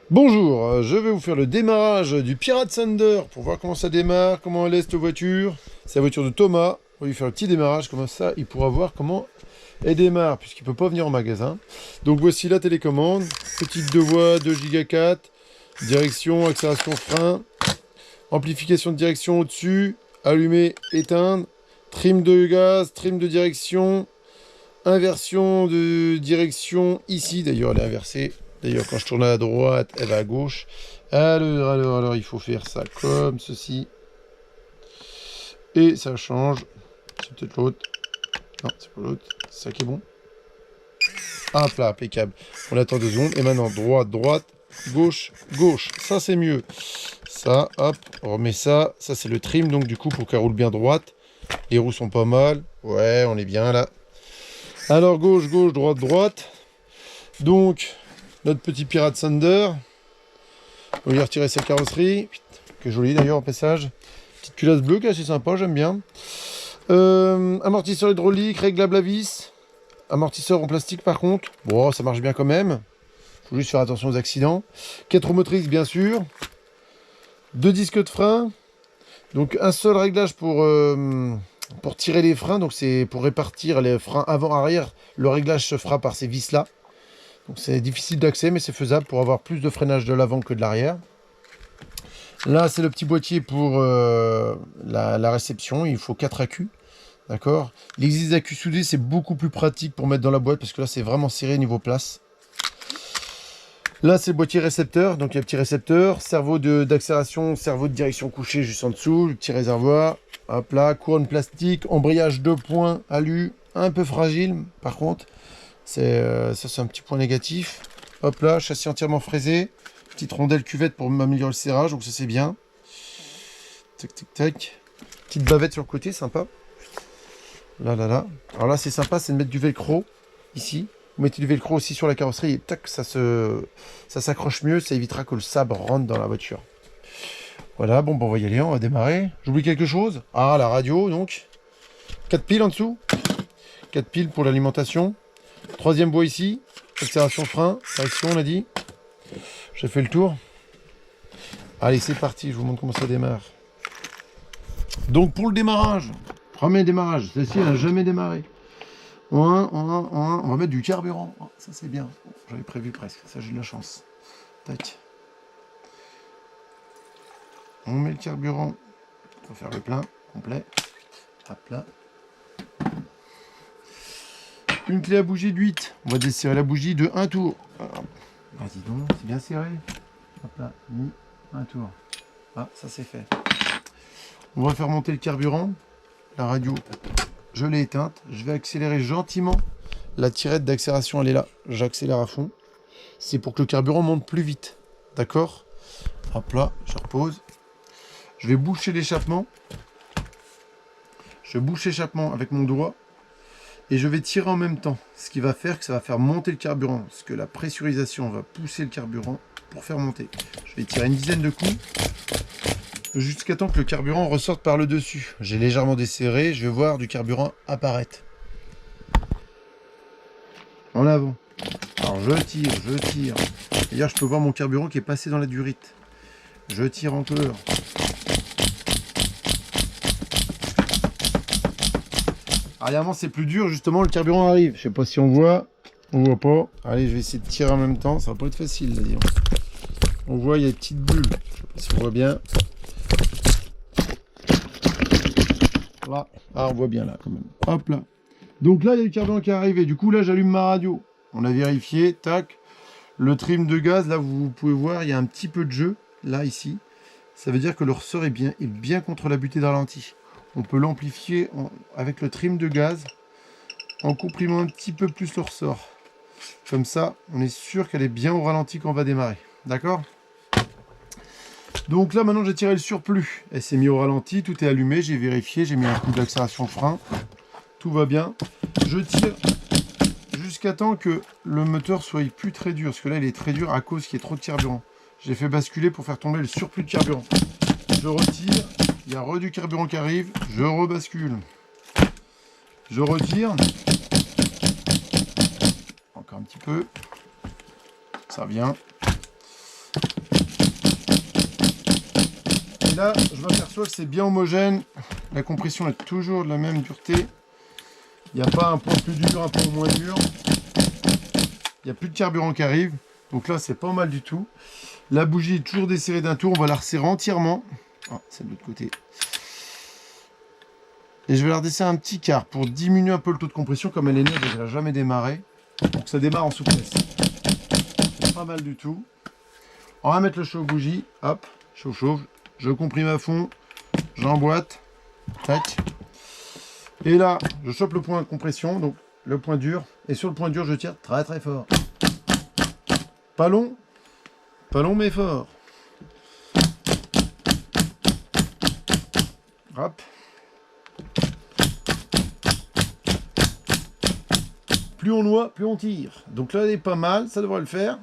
Bonjour, je vais vous faire le démarrage du Pirate Thunder pour voir comment ça démarre, comment elle est cette voiture. C'est la voiture de Thomas. On va lui faire le petit démarrage, comme ça il pourra voir comment elle démarre, puisqu'il ne peut pas venir en magasin. Donc voici la télécommande. Petite 2 voies, 2 Go 4, direction, accélération, frein, amplification de direction au-dessus, allumer, éteindre, trim de gaz, trim de direction, inversion de direction ici, d'ailleurs elle est inversée. D'ailleurs, quand je tourne à droite, elle va à gauche. Alors, il faut faire ça comme ceci. Et ça change. C'est peut-être l'autre. Non, c'est pas l'autre. C'est ça qui est bon. Hop là, impeccable. On attend 2 secondes. Et maintenant, droite, droite, gauche, gauche. Ça, c'est mieux. Ça, hop, on remet ça. Ça, c'est le trim, donc du coup, pour qu'elle roule bien droite. Les roues sont pas mal. Ouais, on est bien là. Alors, gauche, gauche, droite, droite. Donc, notre petit Pirate Thunder. On va lui retirer sa carrosserie. Que joli d'ailleurs au passage. Petite culasse bleue qui est assez sympa, j'aime bien. Amortisseur hydraulique, réglable à vis. Amortisseur en plastique par contre. Bon, ça marche bien quand même. Faut juste faire attention aux accidents. 4 roues motrices bien sûr. 2 disques de frein. Donc un seul réglage pour tirer les freins. Donc c'est pour répartir les freins avant-arrière. Le réglage se fera par ces vis là. Donc c'est difficile d'accès, mais c'est faisable pour avoir plus de freinage de l'avant que de l'arrière. Là, c'est le petit boîtier pour la réception. Il faut 4 accus. D'accord. Il existe des accus soudés, c'est beaucoup plus pratique pour mettre dans la boîte parce que là, c'est vraiment serré niveau place. Là, c'est le boîtier récepteur. Donc, il y a un petit récepteur. Cerveau d'accélération, cerveau de direction couché juste en dessous. Le petit réservoir. Hop là. Couronne plastique. Embrayage 2 points. Alu. Un peu fragile, par contre. Ça, c'est un petit point négatif. Hop là, châssis entièrement fraisé. Petite rondelle cuvette pour m'améliorer le serrage, donc ça c'est bien. Tac, tac, tac. Petite bavette sur le côté, sympa. Là, là, là. Alors là, c'est sympa, c'est de mettre du velcro ici. Vous mettez du velcro aussi sur la carrosserie et tac, ça s'accroche mieux. Ça évitera que le sabre rentre dans la voiture. Voilà, bon, on va y aller, on va démarrer. J'oublie quelque chose? Ah, la radio, donc. 4 piles en dessous. 4 piles pour l'alimentation. 3e bois ici, accélération frein, direction on a dit. J'ai fait le tour. Allez, c'est parti, je vous montre comment ça démarre. Donc pour le démarrage, premier démarrage, celle-ci elle n'a jamais démarré. On va mettre du carburant. Oh, ça c'est bien, j'avais prévu presque, ça j'ai de la chance. Tac. On met le carburant, on va faire le plein complet. Hop là. Une clé à bougie de 8. On va desserrer la bougie de 1 tour. Vas-y donc, c'est bien serré. Hop là, mis un tour. Ah, ça c'est fait. On va faire monter le carburant. La radio, je l'ai éteinte. Je vais accélérer gentiment. La tirette d'accélération, elle est là. J'accélère à fond. C'est pour que le carburant monte plus vite. D'accord? Hop là, je repose. Je vais boucher l'échappement. Je bouche l'échappement avec mon doigt. Et je vais tirer en même temps, ce qui va faire que ça va faire monter le carburant, parce que la pressurisation va pousser le carburant pour faire monter. Je vais tirer une dizaine de coups, jusqu'à temps que le carburant ressorte par le dessus. J'ai légèrement desserré, je vais voir du carburant apparaître. En avant. Alors je tire. D'ailleurs je peux voir mon carburant qui est passé dans la durite. Je tire encore. Arrièrement c'est plus dur, justement le carburant arrive. Je sais pas si on voit voit pas. Allez, je vais essayer de tirer en même temps, ça va pas être facile là, disons. On voit, il y a des petites bulles. Je sais pas si on voit bien. Là, ah on voit bien là quand même. Hop là. Donc là il y a du carburant qui est arrivé. Du coup là j'allume ma radio. On a vérifié, tac. Le trim de gaz, là vous pouvez voir, il y a un petit peu de jeu, là ici. Ça veut dire que le ressort est bien contre la butée de ralenti. On peut l'amplifier avec le trim de gaz en comprimant un petit peu plus le ressort. Comme ça, on est sûr qu'elle est bien au ralenti quand on va démarrer. D'accord? Donc là, maintenant, j'ai tiré le surplus. Elle s'est mise au ralenti, tout est allumé, j'ai vérifié, j'ai mis un coup d'accélération frein. Tout va bien. Je tire jusqu'à temps que le moteur soit plus très dur. Parce que là, il est très dur à cause qu'il y a trop de carburant. J'ai fait basculer pour faire tomber le surplus de carburant. Je retire. Il y a du carburant qui arrive, je rebascule. Je retire. Encore un petit peu. Ça vient. là, je m'aperçois que c'est bien homogène. La compression est toujours de la même dureté. Il n'y a pas un point plus dur, un point moins dur. Il n'y a plus de carburant qui arrive. Donc là, c'est pas mal du tout. La bougie est toujours desserrée d'un tour. On va la resserrer entièrement. Ah, c'est de l'autre côté. Et je vais la redesserrer un petit quart pour diminuer un peu le taux de compression. Comme elle est neuve, elle n'a jamais démarré. Pour que ça démarre en souplesse. C'est pas mal du tout. On va mettre le chauffe bougie. Hop, chauffe. Je comprime à fond. J'emboîte. Tac. Et là, je chope le point de compression. Donc le point dur. Et sur le point dur, je tire très très fort. Pas long mais fort. Hop. Plus on noie, plus on tire. Donc là, elle est pas mal, ça devrait le faire.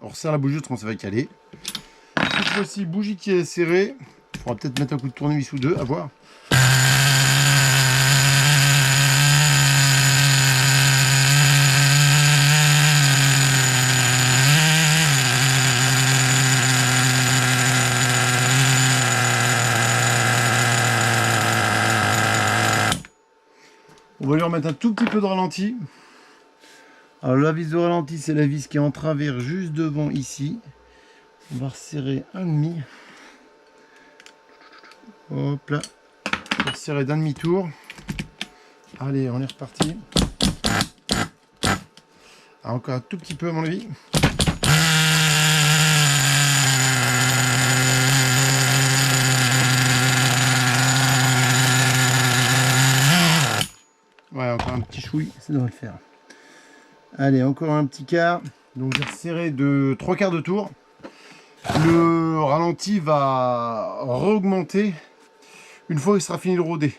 On resserre la bougie, autrement ça va caler. Cette fois-ci, bougie qui est serrée. Il faudra peut-être mettre un coup de tournevis ou deux, à voir. On va lui remettre un tout petit peu de ralenti. Alors la vis de ralenti, c'est la vis qui est en travers juste devant ici. On va resserrer un demi. Hop là. On va resserrer d'un demi-tour. Allez, on est reparti. Alors, encore un tout petit peu à mon avis. Ouais, encore un petit chouille, ça devrait le faire. Allez, encore un petit quart. Donc j'ai resserré de 3/4 de tour. Le ralenti va re-augmenter une fois qu'il sera fini de rôder.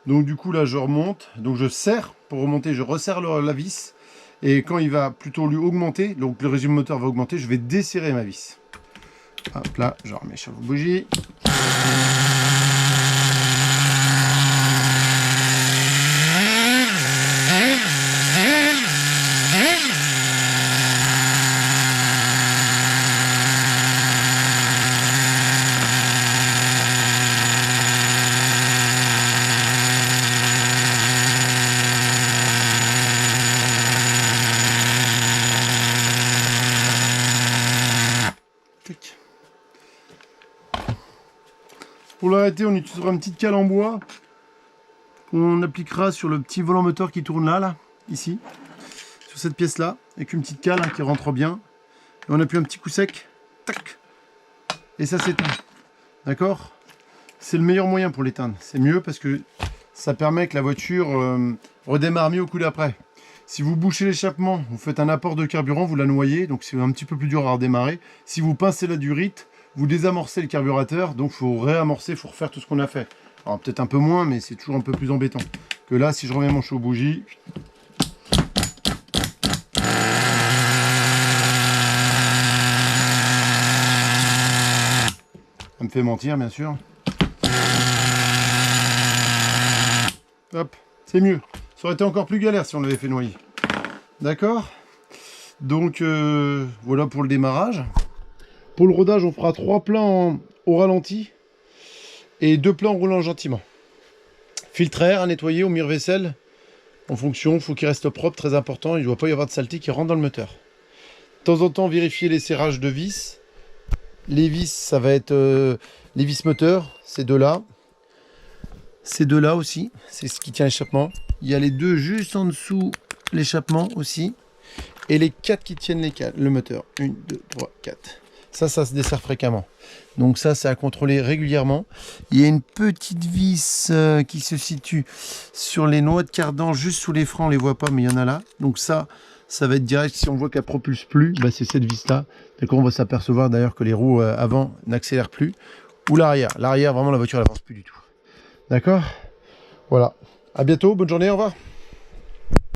Donc du coup là je remonte, donc je serre pour remonter, je resserre la vis. Et quand il va plutôt lui augmenter, donc le régime moteur va augmenter, je vais desserrer ma vis. Hop là, je remets sur la bougie. Pour l'arrêter, on utilisera une petite cale en bois qu'on appliquera sur le petit volant moteur qui tourne là, ici, sur cette pièce-là, avec une petite cale qui rentre bien. Et on appuie un petit coup sec, tac, et ça s'éteint. D'accord? C'est le meilleur moyen pour l'éteindre. C'est mieux parce que ça permet que la voiture redémarre mieux au coup d'après. Si vous bouchez l'échappement, vous faites un apport de carburant, vous la noyez, donc c'est un petit peu plus dur à redémarrer. Si vous pincez la durite, vous désamorcez le carburateur, donc il faut réamorcer, il faut refaire tout ce qu'on a fait. Alors peut-être un peu moins, mais c'est toujours un peu plus embêtant. Que là, si je remets mon chaud bougie... Ça me fait mentir, bien sûr. Hop, c'est mieux. Ça aurait été encore plus galère si on l'avait fait noyer. D'accord? Donc, voilà pour le démarrage. Pour le rodage, on fera 3 plans au ralenti et 2 plans roulant gentiment. Filtre air à nettoyer au mire-vaisselle. En fonction, il faut qu'il reste propre, très important. Il ne doit pas y avoir de saleté qui rentre dans le moteur. De temps en temps, vérifier les serrages de vis. Les vis, ça va être les vis moteurs, ces deux-là. Ces deux-là aussi, c'est ce qui tient l'échappement. Il y a les deux juste en dessous l'échappement aussi. Et les 4 qui tiennent le moteur. 1, 2, 3, 4. Ça se dessert fréquemment. Donc ça, c'est à contrôler régulièrement. Il y a une petite vis qui se situe sur les noix de cardan, juste sous les freins. On ne les voit pas, mais il y en a là. Donc ça va être direct. Si on voit qu'elle propulse plus, bah c'est cette vis-là. D'accord, on va s'apercevoir d'ailleurs que les roues avant n'accélèrent plus. Ou l'arrière. L'arrière, vraiment, la voiture n'avance plus du tout. D'accord? Voilà. À bientôt. Bonne journée. Au revoir.